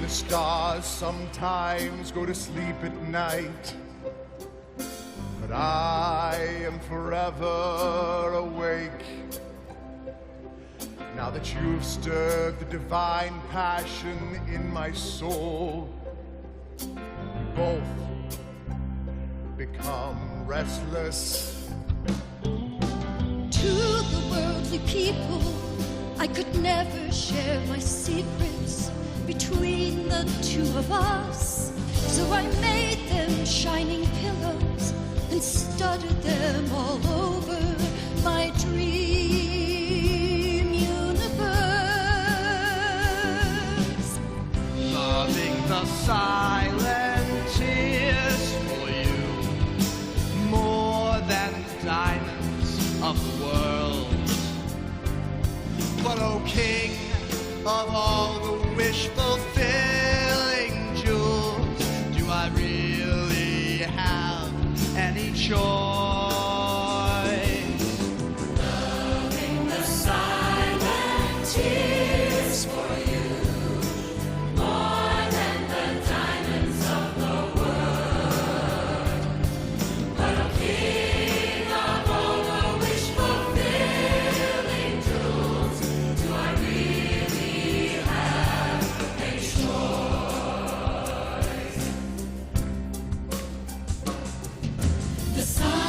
The stars sometimes go to sleep at night, but I am forever awake. Now that you've stirred the divine passion in my soul, we both become restless. To the worldly people, I could never share my secrets between the two of us. So I made them shining pillows and studded them all over my dream universe. Loving the silent tears for you, more than diamonds of the world. But oh, king of all the wish-fulfilling jewels, do I really have any choice? Loving the silent tears for you, more than the diamonds of the world. But a king of all the wish-fulfilling jewels, do I really have a choice? The sun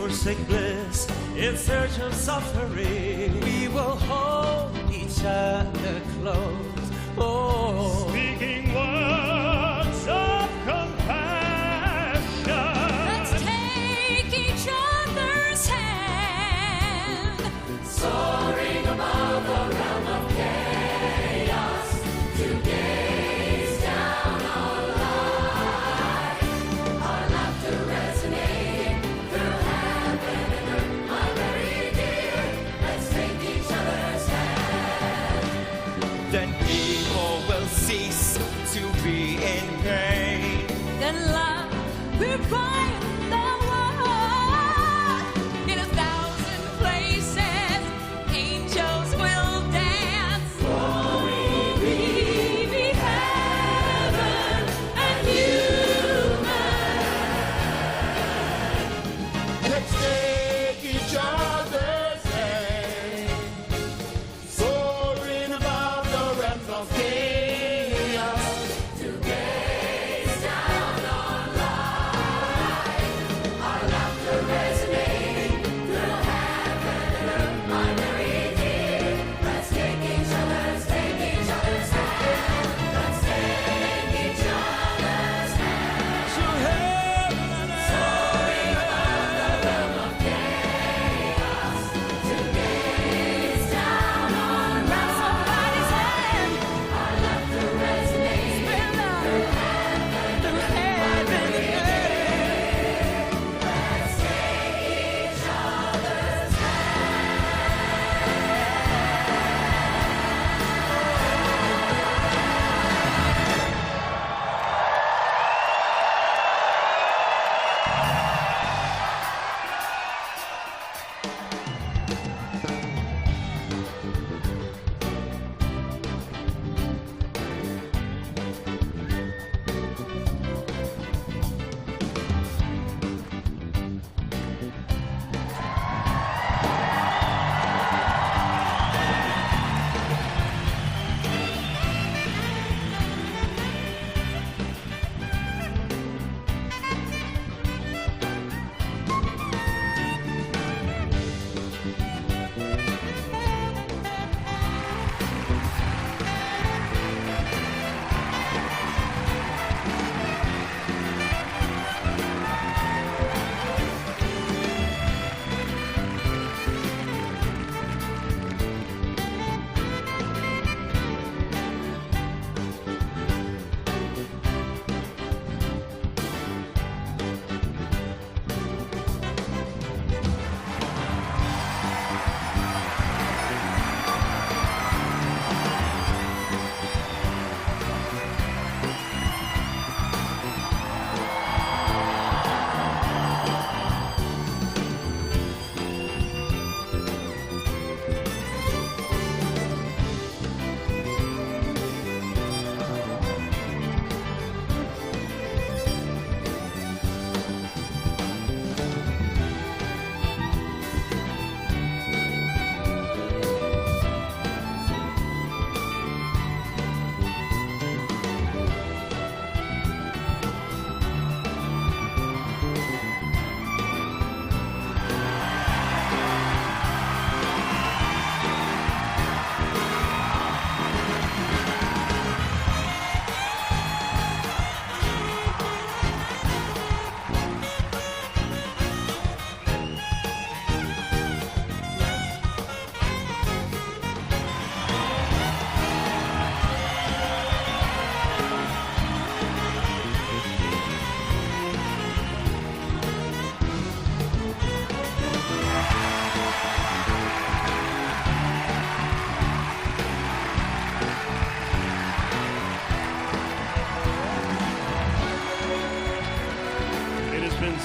forsake bliss in search of suffering. We will hold each other close. Oh, speaking words of compassion. Let's take each other's hand, soaring above the realm of chaos, to gaze down on life. Our laughter resonating through heaven and earth, my very dear. Let's take each other's hand. Then evil will cease to be in pain. Then love will quiet the world. In 1,000 places, angels will dance. Glory be heaven and human. Let's take each other's hand, soaring above the realms of chaos. To gaze down on life, our laughter resonating through heaven and earth, my very dear. Let's take each other's hand. Let's take each other's hand. To heaven and Soaring above the realm of chaos, to gaze down on somebody's hand. Our laughter resonating through heaven and earth, my very dear. Let's take each other's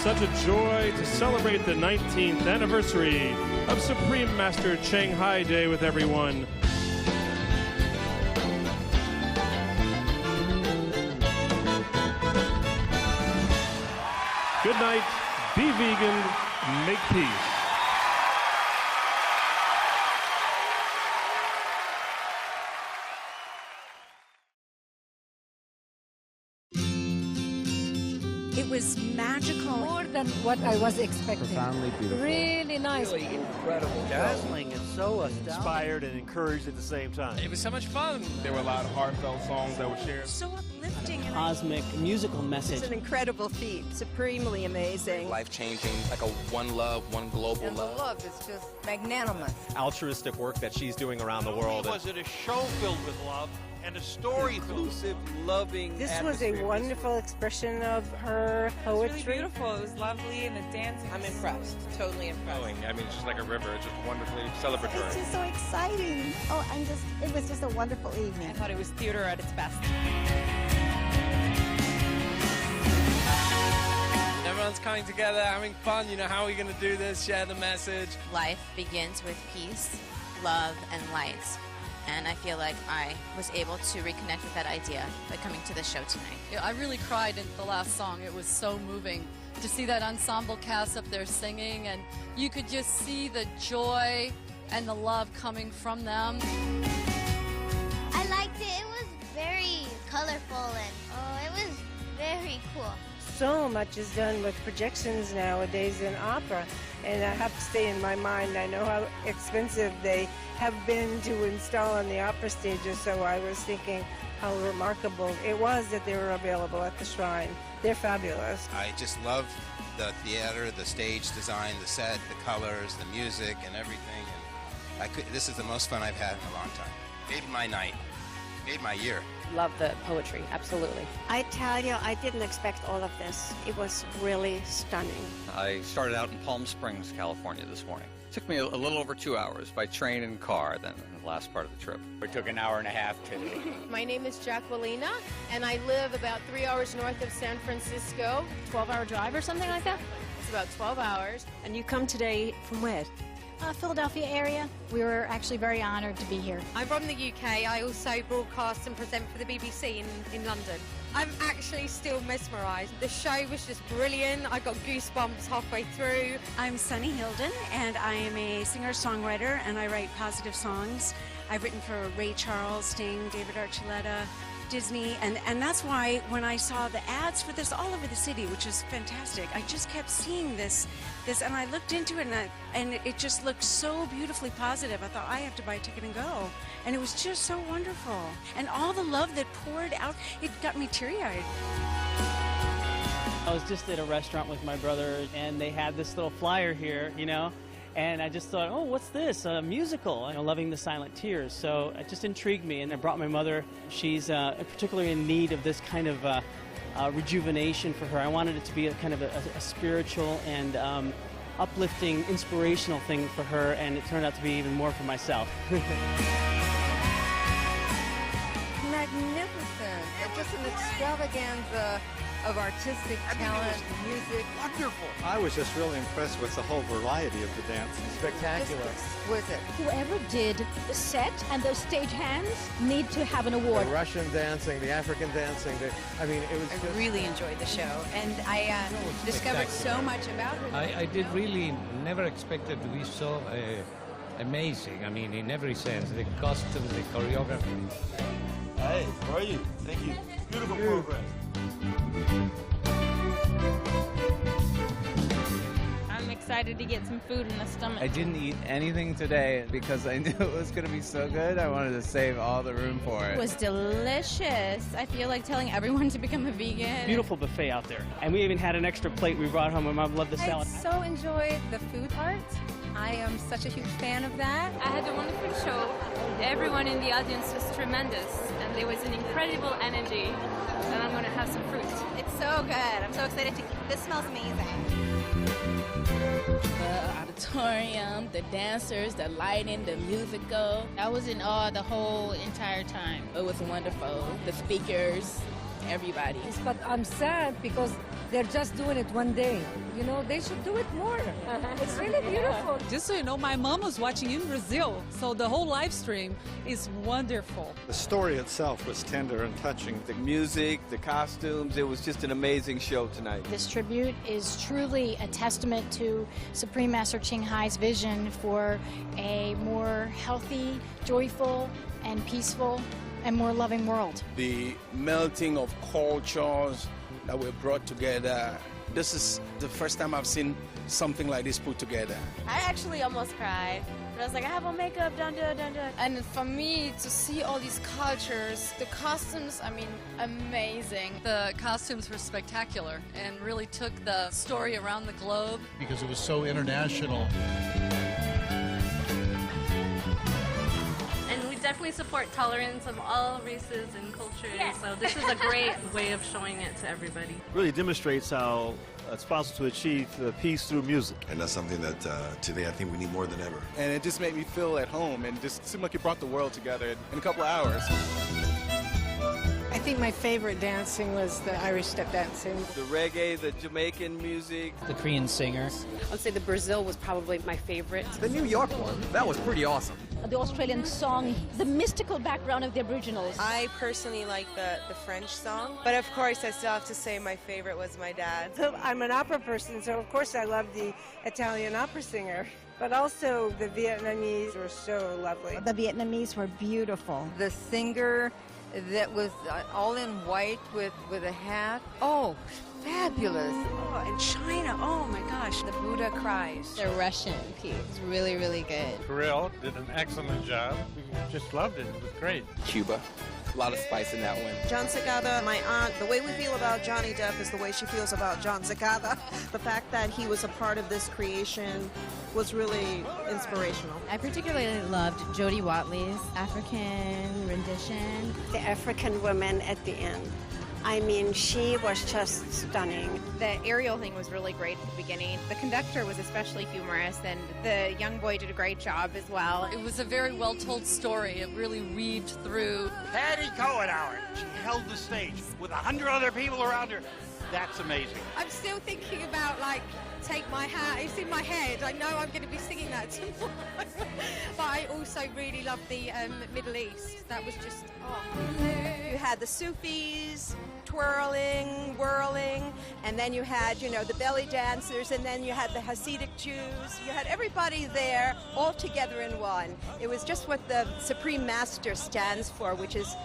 Such a joy to celebrate the 19th anniversary of Supreme Master Ching Hai Day with everyone. Good night, be vegan, make peace. It was magical. More than what I was expecting. Profoundly beautiful. Really nice. Really incredible. Dazzling and so astounding. Inspired and encouraged at the same time. It was so much fun. There were a lot of heartfelt songs that were shared. So uplifting. And Cosmic musical message. It's an incredible feat, supremely amazing. Life-changing, like a one love, one global And the love. love is just magnanimous. Altruistic work that she's doing around the world. Was it a show filled with love and a story Inclusive, loving This was a wonderful expression of her poetry. Really beautiful. It was lovely and the dancing. I'm impressed, totally impressed. I mean, it's just like a river. It's just wonderfully celebratory. It's just so exciting. Oh, it was just a wonderful evening. I thought it was theater at its best. Everyone's coming together, having fun. You know, how are we going to do this? Share the message. Life begins with peace, love, and light. And I feel like I was able to reconnect with that idea by coming to the show tonight. Yeah, I really cried in the last song. It was so moving to see that ensemble cast up there singing, and you could just see the joy and the love coming from them. I liked it. It was very colorful and it was very cool. So much is done with projections nowadays in opera, and I have to stay in my mind. I know how expensive they have been to install on the opera stages, so I was thinking how remarkable it was that they were available at the Shrine. They're fabulous. I just love the theater, the stage design, the set, the colors, the music, and everything. And this is the most fun I've had in a long time. Made my night. Made my year. Love the poetry, absolutely. I tell you, I didn't expect all of this. It was really stunning. I started out in Palm Springs, California this morning. It took me a little over 2 hours by train and car than the last part of the trip. It took an hour and a half today. My name is Jacquelina, and I live about 3 hours north of San Francisco. 12-hour drive or something like that? It's about 12 hours. And you come today from where? Philadelphia area. We were actually very honored to be here. I'm from the UK. I also broadcast and present for the BBC in London. I'm actually still mesmerised. The show was just brilliant. I got goosebumps halfway through. I'm Sunny Hilden, and I am a singer-songwriter, and I write positive songs. I've written for Ray Charles, Sting, David Archuleta, Disney, and that's why when I saw the ads for this all over the city, which is fantastic, I just kept seeing this, and I looked into it, and it just looked so beautifully positive. I thought, I have to buy a ticket and go. And it was just so wonderful. And all the love that poured out, it got me teary-eyed. I was just at a restaurant with my brother, and they had this little flyer here, and I just thought, oh, what's this? A musical, Loving the Silent Tears. So it just intrigued me, and I brought my mother. She's particularly in need of this kind of rejuvenation for her. I wanted it to be a kind of a spiritual and uplifting, inspirational thing for her, and it turned out to be even more for myself. Magnificent. Just an extravaganza of artistic talent, music. Wonderful. I was just really impressed with the whole variety of the dance. Spectacular. Exquisite. Whoever did the set and those stage hands need to have an award. The Russian dancing, the African dancing, it was I really enjoyed the show, and I discovered so much about her. I did really never expect it to be so amazing. I mean, in every sense, the costumes, the choreography. Hey, how are you? Thank you. Beautiful program. I'm excited to get some food in the stomach. I didn't eat anything today because I knew it was going to be so good. I wanted to save all the room for it. It was delicious. I feel like telling everyone to become a vegan. Beautiful buffet out there. And we even had an extra plate we brought home. My mom loved the I salad. so enjoyed the food part. I am such a huge fan of that. I had a wonderful show. Everyone in the audience was tremendous, and there was an incredible energy. And I'm going to have some fruit. It's so good. I'm so excited to. This smells amazing. The auditorium, the dancers, the lighting, the musical. I was in awe the whole entire time. It was wonderful. The speakers, everybody. But I'm sad because they're just doing it one day. They should do it more. It's really beautiful. Just so you know, my mom was watching in Brazil, so the whole live stream is wonderful. The story itself was tender and touching. The music, the costumes, it was just an amazing show tonight. This tribute is truly a testament to Supreme Master Ching Hai's vision for a more healthy, joyful, and peaceful, and more loving world. The melting of cultures, that were brought together. This is the first time I've seen something like this put together. I actually almost cried. But I was like, I have on makeup, don't do it. And for me, to see all these cultures, the costumes, I mean, amazing. The costumes were spectacular and really took the story around the globe. Because it was so international. And we definitely support tolerance of all races and cultures. Yes. So this is a great way of showing it to everybody. Really demonstrates how it's possible to achieve peace through music. And that's something that today I think we need more than ever. And it just made me feel at home and just seemed like it brought the world together in a couple of hours. I think my favorite dancing was the Irish step dancing. The reggae, the Jamaican music. The Korean singers. I'd say the Brazil was probably my favorite. The New York one, that was pretty awesome. The Australian song, the mystical background of the Aboriginals. I personally like the French song, but of course I still have to say my favorite was my dad's. I'm an opera person, so of course I love the Italian opera singer. But also the Vietnamese were so lovely. The Vietnamese were beautiful. The singer that was all in white with a hat. Oh, fabulous. Oh, and China, oh my gosh. The Buddha cries. The Russian piece was really, really good. Kirill did an excellent job. We just loved it. It was great. Cuba. A lot of spice in that one. John Cicada, my aunt, the way we feel about Johnny Depp is the way she feels about John Cicada. The fact that he was a part of this creation was really inspirational. I particularly loved Jodie Watley's African rendition. The African woman at the end. I mean, she was just stunning. The aerial thing was really great at the beginning. The conductor was especially humorous, and the young boy did a great job as well. It was a very well-told story. It really weaved through. Patty Cohenauer, she held the stage with 100 other people around her. That's amazing. I'm still thinking about, like, Take My Hat. It's in my head. I know I'm going to be singing that tomorrow. But I also really love the Middle East. That was just, You had the Sufis twirling, whirling, and then you had, the belly dancers, and then you had the Hasidic Jews. You had everybody there all together in one. It was just what the Supreme Master stands for, which is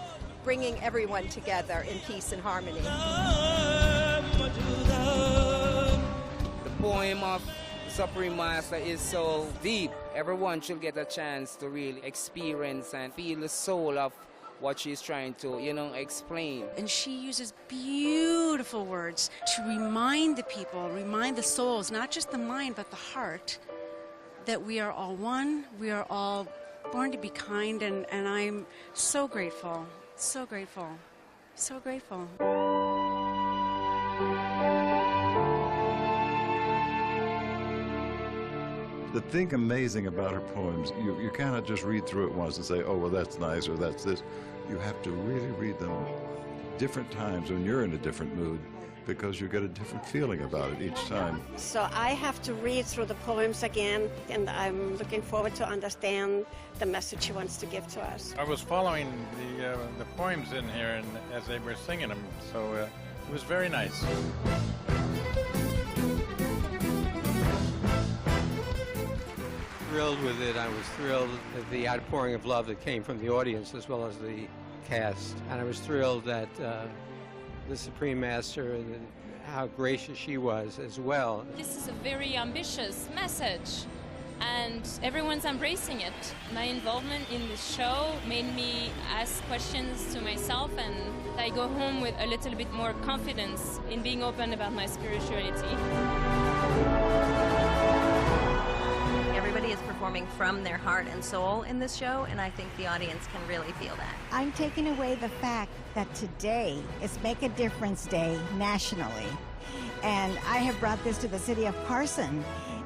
bringing everyone together in peace and harmony. The poem of Supreme Master is so deep. Everyone should get a chance to really experience and feel the soul of what she's trying to, explain. And she uses beautiful words to remind the people, remind the souls, not just the mind, but the heart, that we are all one, we are all born to be kind, and I'm so grateful, so grateful, so grateful. The thing amazing about her poems, you cannot just read through it once and say, oh, well, that's nice, or that's this. You have to really read them different times when you're in a different mood, because you get a different feeling about it each time. So I have to read through the poems again, and I'm looking forward to understand the message she wants to give to us. I was following the poems in here and as they were singing them, so it was very nice. Thrilled with it. I was thrilled at the outpouring of love that came from the audience as well as the cast. And I was thrilled that the Supreme Master and how gracious she was as well. This is a very ambitious message, and everyone's embracing it. My involvement in the show made me ask questions to myself, and I go home with a little bit more confidence in being open about my spirituality. Everybody is performing from their heart and soul in this show, and I think the audience can really feel that. I'm taking away the fact that today is Make a Difference Day nationally. And I have brought this to the city of Carson,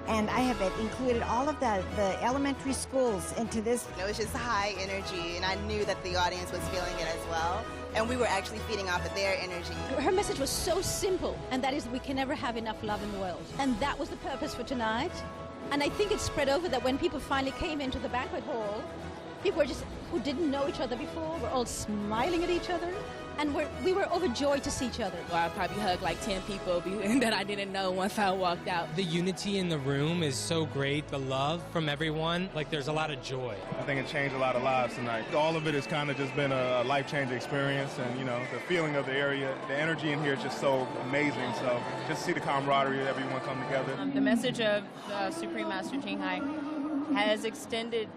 and I have included all of the elementary schools into this. It was just high energy, and I knew that the audience was feeling it as well. And we were actually feeding off of their energy. Her message was so simple, and that is that we can never have enough love in the world. And that was the purpose for tonight. And I think it spread over that when people finally came into the banquet hall, people who didn't know each other before were all smiling at each other. and we were overjoyed to see each other. Well, I probably hugged like 10 people that I didn't know once I walked out. The unity in the room is so great. The love from everyone, like there's a lot of joy. I think it changed a lot of lives tonight. All of it has kind of just been a life-changing experience, and you know, the feeling of the area, the energy in here is just so amazing. So just see the camaraderie of everyone come together. The message of Supreme Master Ching Hai has extended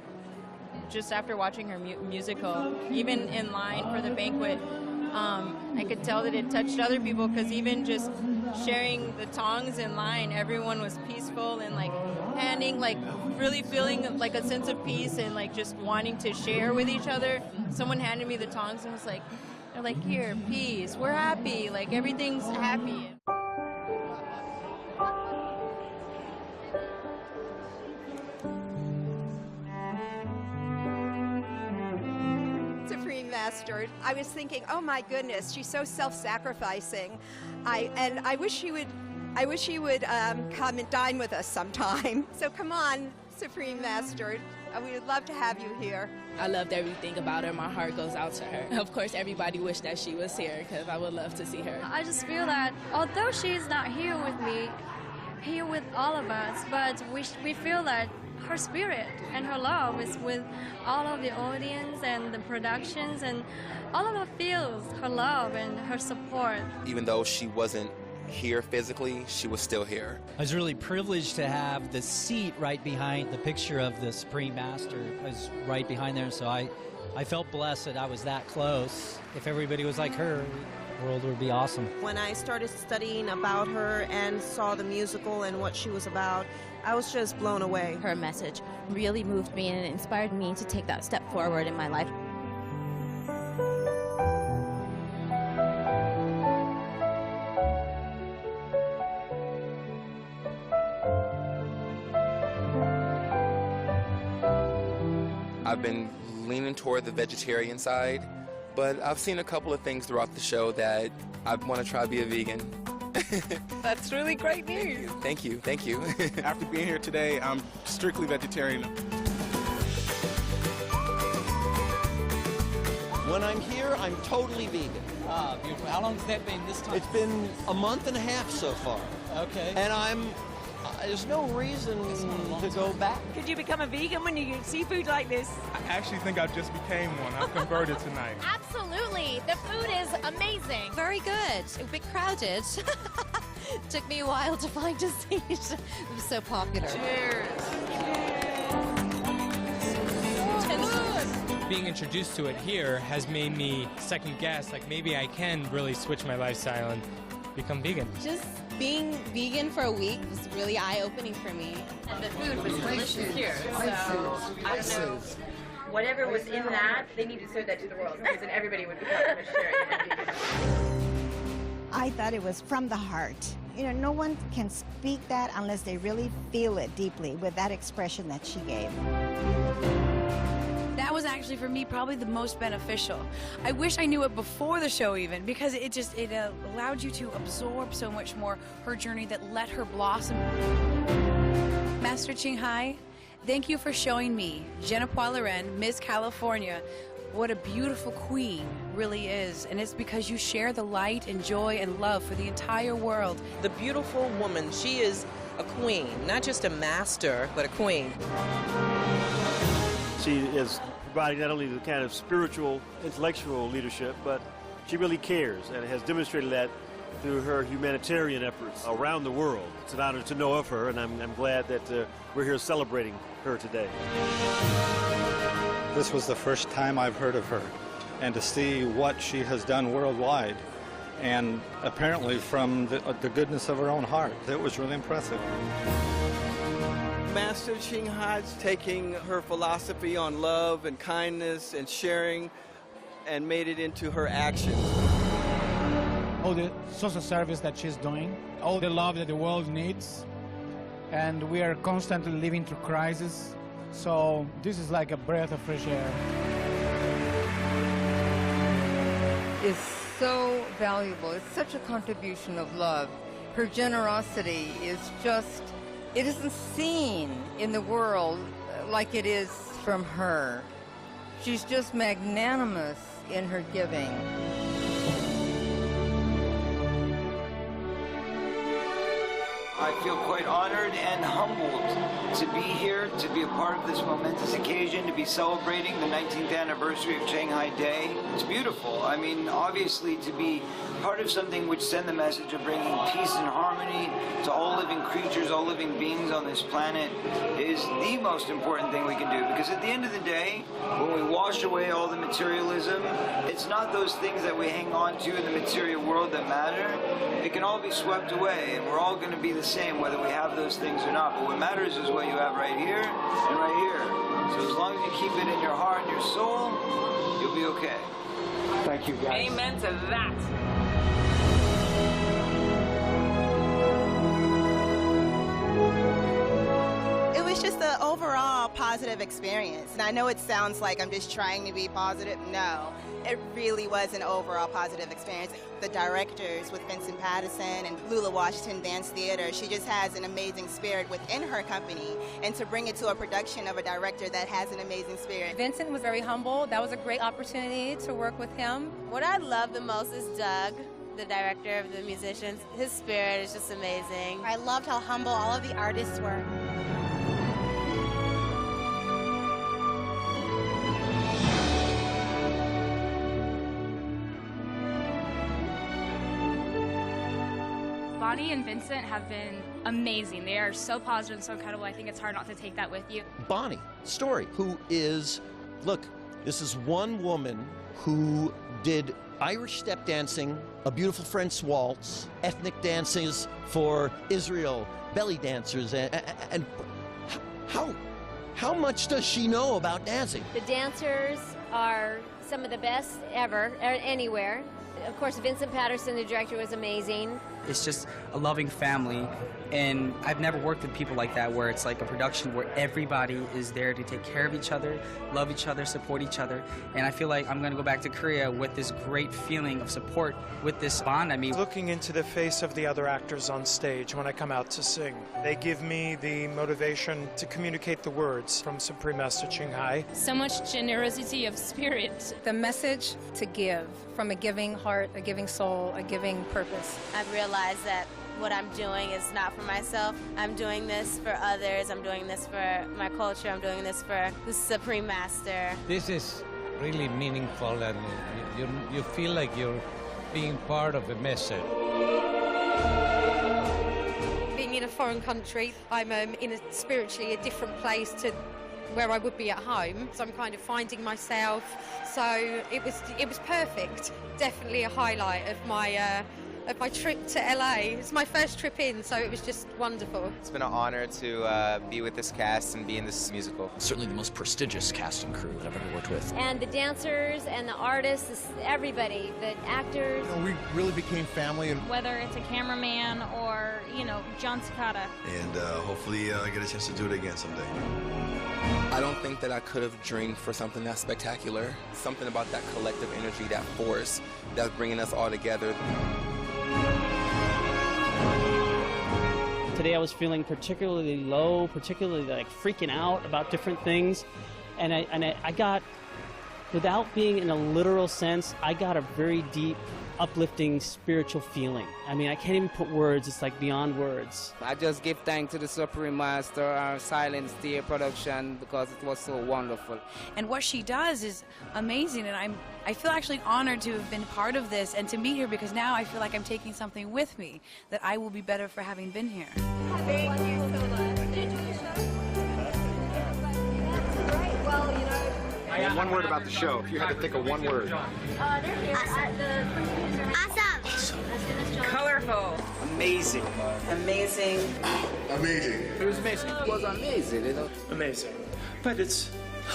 just after watching her musical. Even in line for the banquet, I could tell that it touched other people, because even just sharing the tongs in line, everyone was peaceful and like handing, like really feeling like a sense of peace and like just wanting to share with each other. Someone handed me the tongs and was like, they're like, here, peace, we're happy, like everything's happy. Supreme Master, I was thinking, oh my goodness, she's so self-sacrificing. I wish she would come and dine with us sometime. So come on, Supreme Master. We would love to have you here. I loved everything about her. My heart goes out to her. Of course, everybody wished that she was here, because I would love to see her. I just feel that although she's not here with me, here with all of us, but we feel that her spirit and her love is with all of the audience and the productions, and all of us feels her love and her support. Even though she wasn't here physically, she was still here. I was really privileged to have the seat right behind the picture of the Supreme Master. I was right behind there, so I felt blessed that I was that close. If everybody was like her, the world would be awesome. When I started studying about her and saw the musical and what she was about, I was just blown away. Her message really moved me and it inspired me to take that step forward in my life. I've been leaning toward the vegetarian side, but I've seen a couple of things throughout the show that I want to try to be a vegan. That's really great news. Thank you, thank you. After being here today, I'm strictly vegetarian. When I'm here, I'm totally vegan. Ah, beautiful. How long has that been this time? It's been a month and a half so far. Okay. And there's no reason to go back. Could you become a vegan when you eat seafood like this? I actually think I just became one. I've converted tonight. Absolutely. The food is amazing. Very good. A bit crowded. Took me a while to find a seat. It was so popular. Cheers. Being introduced to it here has made me second guess, like maybe I can really switch my lifestyle and become vegan. Just being vegan for a week was really eye-opening for me. And the food was delicious here, so I don't know. Whatever was in that, they need to serve that to the world, because then everybody would become vegetarian. I thought it was from the heart. You know, no one can speak that unless they really feel it deeply with that expression that she gave. That was actually, for me, probably the most beneficial. I wish I knew it before the show even, because it allowed you to absorb so much more her journey that let her blossom. Master Ching Hai, thank you for showing me, Genepois Loren, Miss California, what a beautiful queen really is. And it's because you share the light and joy and love for the entire world. The beautiful woman, she is a queen, not just a master, but a queen. She is providing not only the kind of spiritual, intellectual leadership, but she really cares and has demonstrated that through her humanitarian efforts around the world. It's an honor to know of her, and I'm glad that we're here celebrating her today. This was the first time I've heard of her, and to see what she has done worldwide, and apparently from the goodness of her own heart, it was really impressive. Master Ching Hai's taking her philosophy on love and kindness and sharing and made it into her actions. All the social service that she's doing, all the love that the world needs, and we are constantly living through crisis, so this is like a breath of fresh air. It's so valuable. It's such a contribution of love. Her generosity is just, it isn't seen in the world like it is from her. She's just magnanimous in her giving. I feel quite honored and humbled to be here, to be a part of this momentous occasion, to be celebrating the 19th anniversary of Ching Hai Day. It's beautiful. I mean, obviously, to be part of something which send the message of bringing peace and harmony to all living creatures, all living beings on this planet is the most important thing we can do. Because at the end of the day, when we wash away all the materialism, it's not those things that we hang on to in the material world that matter. It can all be swept away, and we're all going to be the same whether we have those things or not. But what matters is what you have right here and right here. So as long as you keep it in your heart and your soul, you'll be okay. Thank you, guys. Amen to that. It was just an overall positive experience. And I know it sounds like I'm just trying to be positive. No, it really was an overall positive experience. The directors with Vincent Patterson and Lula Washington Dance Theater, she just has an amazing spirit within her company. And to bring it to a production of a director that has an amazing spirit. Vincent was very humble. That was a great opportunity to work with him. What I love the most is Doug, the director of the musicians. His spirit is just amazing. I loved how humble all of the artists were. Bonnie and Vincent have been amazing. They are so positive and so incredible. I think it's hard not to take that with you. Bonnie Story, who is, look, this is one woman who did Irish step dancing, a beautiful French waltz, ethnic dances for Israel, belly dancers, and how much does she know about dancing? The dancers are some of the best ever, anywhere. Of course, Vincent Patterson, the director, was amazing. It's just a loving family, and I've never worked with people like that, where it's like a production where everybody is there to take care of each other, love each other, support each other, and I feel like I'm going to go back to Korea with this great feeling of support with this bond. I mean, looking into the face of the other actors on stage when I come out to sing, they give me the motivation to communicate the words from Supreme Master Ching Hai. So much generosity of spirit. The message to give from a giving heart, a giving soul, a giving purpose. I've realized that what I'm doing is not for myself. I'm doing this for others. I'm doing this for my culture. I'm doing this for the Supreme Master. This is really meaningful, and you feel like you're being part of a message. Being in a foreign country, I'm in a spiritually a different place to where I would be at home, so I'm kind of finding myself. So it was perfect. Definitely a highlight of my trip to LA. It's my first trip in, so it was just wonderful. It's been an honor to be with this cast and be in this musical. Certainly the most prestigious cast and crew that I've ever worked with. And the dancers and the artists, everybody, the actors. You know, we really became family. And whether it's a cameraman or, John Cicada. And hopefully I get a chance to do it again someday. I don't think that I could have dreamed for something that spectacular. Something about that collective energy, that force, that's bringing us all together. Today I was feeling particularly low, particularly freaking out about different things, and I got, without being in a literal sense, I got a very deep, uplifting spiritual feeling. I mean, I can't even put words, it's like beyond words. I just give thanks to the Supreme Master, our Silent Steer production, because it was so wonderful. And what she does is amazing, and I feel actually honored to have been part of this and to meet her, because now I feel like I'm taking something with me that I will be better for having been here. Thank you so much. One word about the show. If you had to think of one word. Awesome. Colorful. Amazing. Amazing. Amazing. It was amazing. It was amazing. Amazing. But it's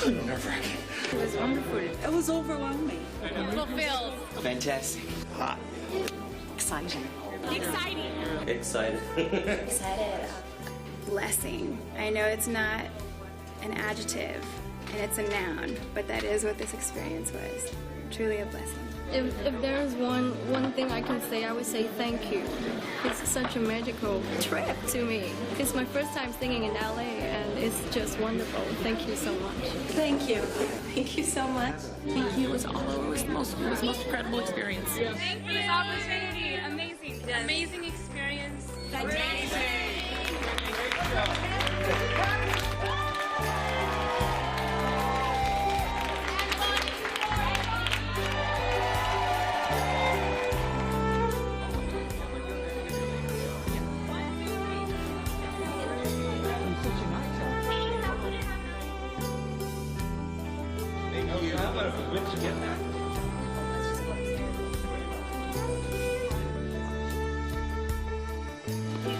nerve-wracking. It was wonderful. It was overwhelming. Fulfilled. Fantastic. Hot. Exciting. Exciting. Excited. Excited. Blessing. I know it's not an adjective and it's a noun, but that is what this experience was. Truly a blessing. If there's one thing I can say, I would say thank you. It's such a magical trip to me. It's my first time singing in LA, and it's just wonderful. Thank you so much. Thank you. Thank you so much. Thank you. It was all over. It was the most incredible experience. Thank you for this opportunity. Amazing. Amazing experience. Amazing. We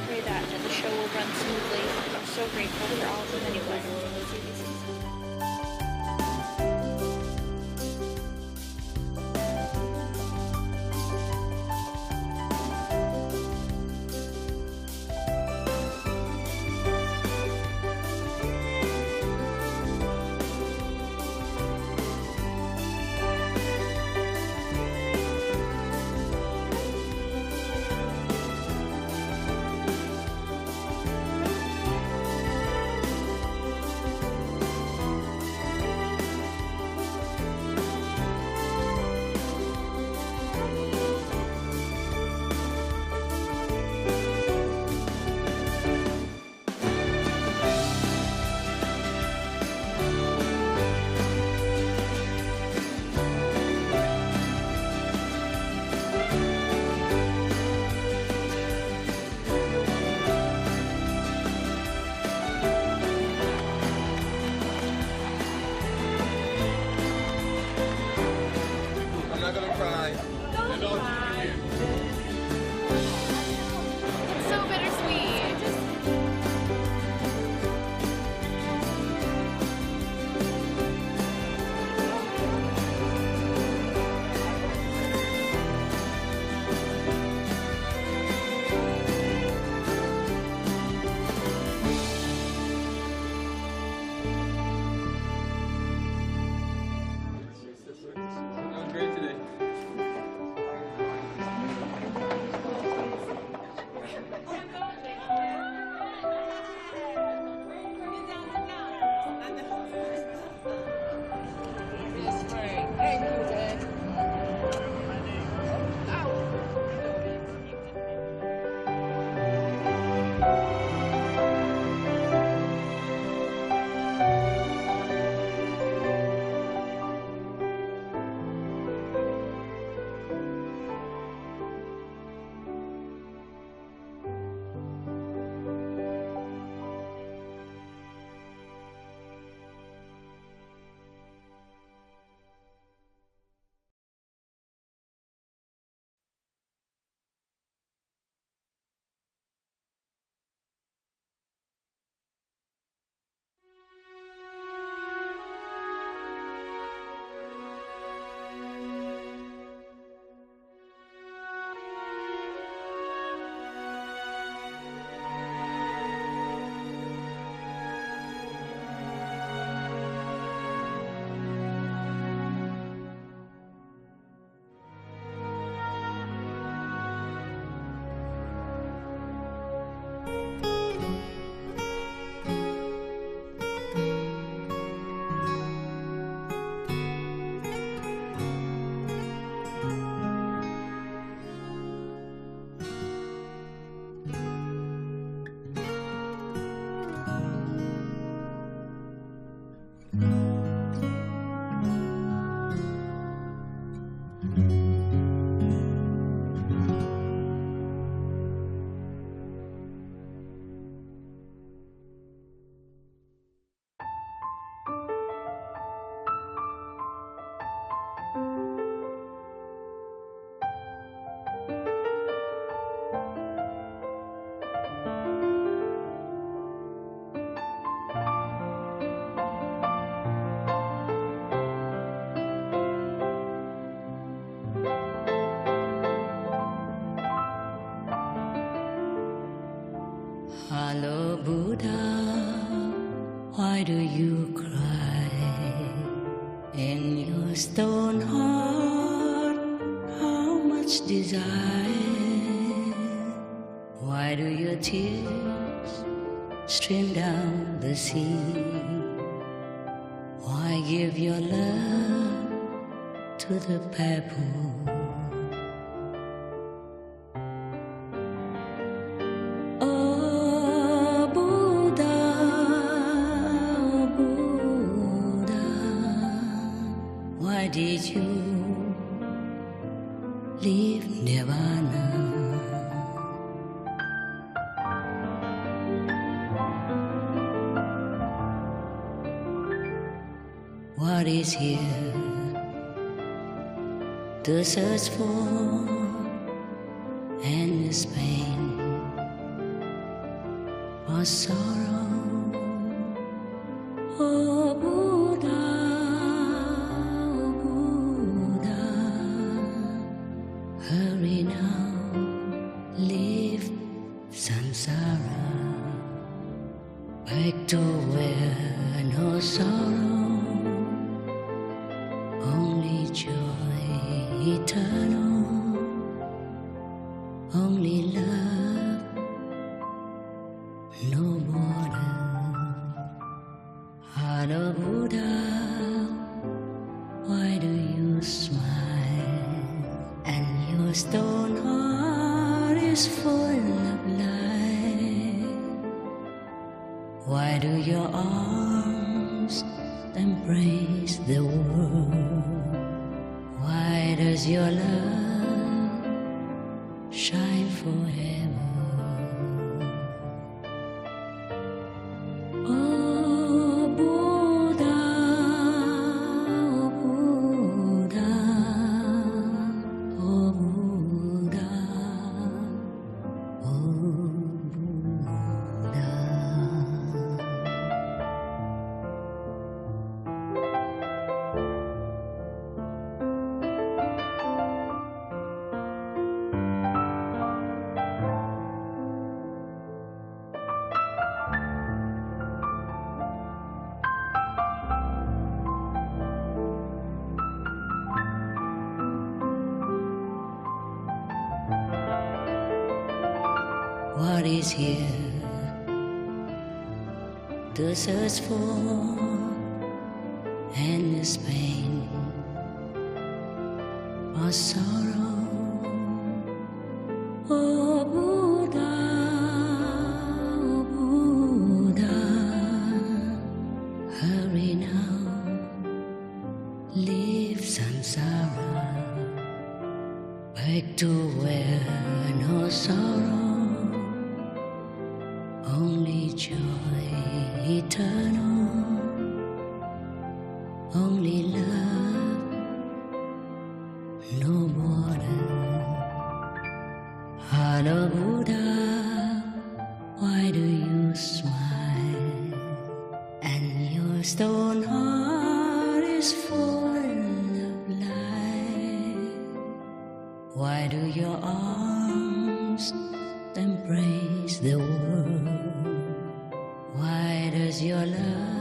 pray that the show will run smoothly. I'm so grateful for all the many blessings in the season. I'm not gonna cry. It's so bittersweet. Great today. Hello, Buddha, why do you cry? In your stone heart, how much desire? Why do your tears stream down the sea? Why give your love to the pebble? Oh, Buddha, Why did you leave Nirvana? What is here to search for endless pain or sorrow? Oh Buddha, oh Buddha, hurry now, leave samsara, back to where no sorrow, only joy eternal, only love, no border. Heart of Buddha, why do you smile? And your stone heart is full of light. Why do your arms embrace the world? Why does your love shine forever? Oh Buddha, oh Buddha, oh Buddha, oh Buddha. What is here to search for endless pain or sorrow? Oh Buddha, oh Buddha, hurry now, leave samsara, back to where no sorrow, only joy eternal, only love, no border. Heart of Buddha, why do you smile? And your stone heart is full of light. Why do your arms embrace the world? Why does your love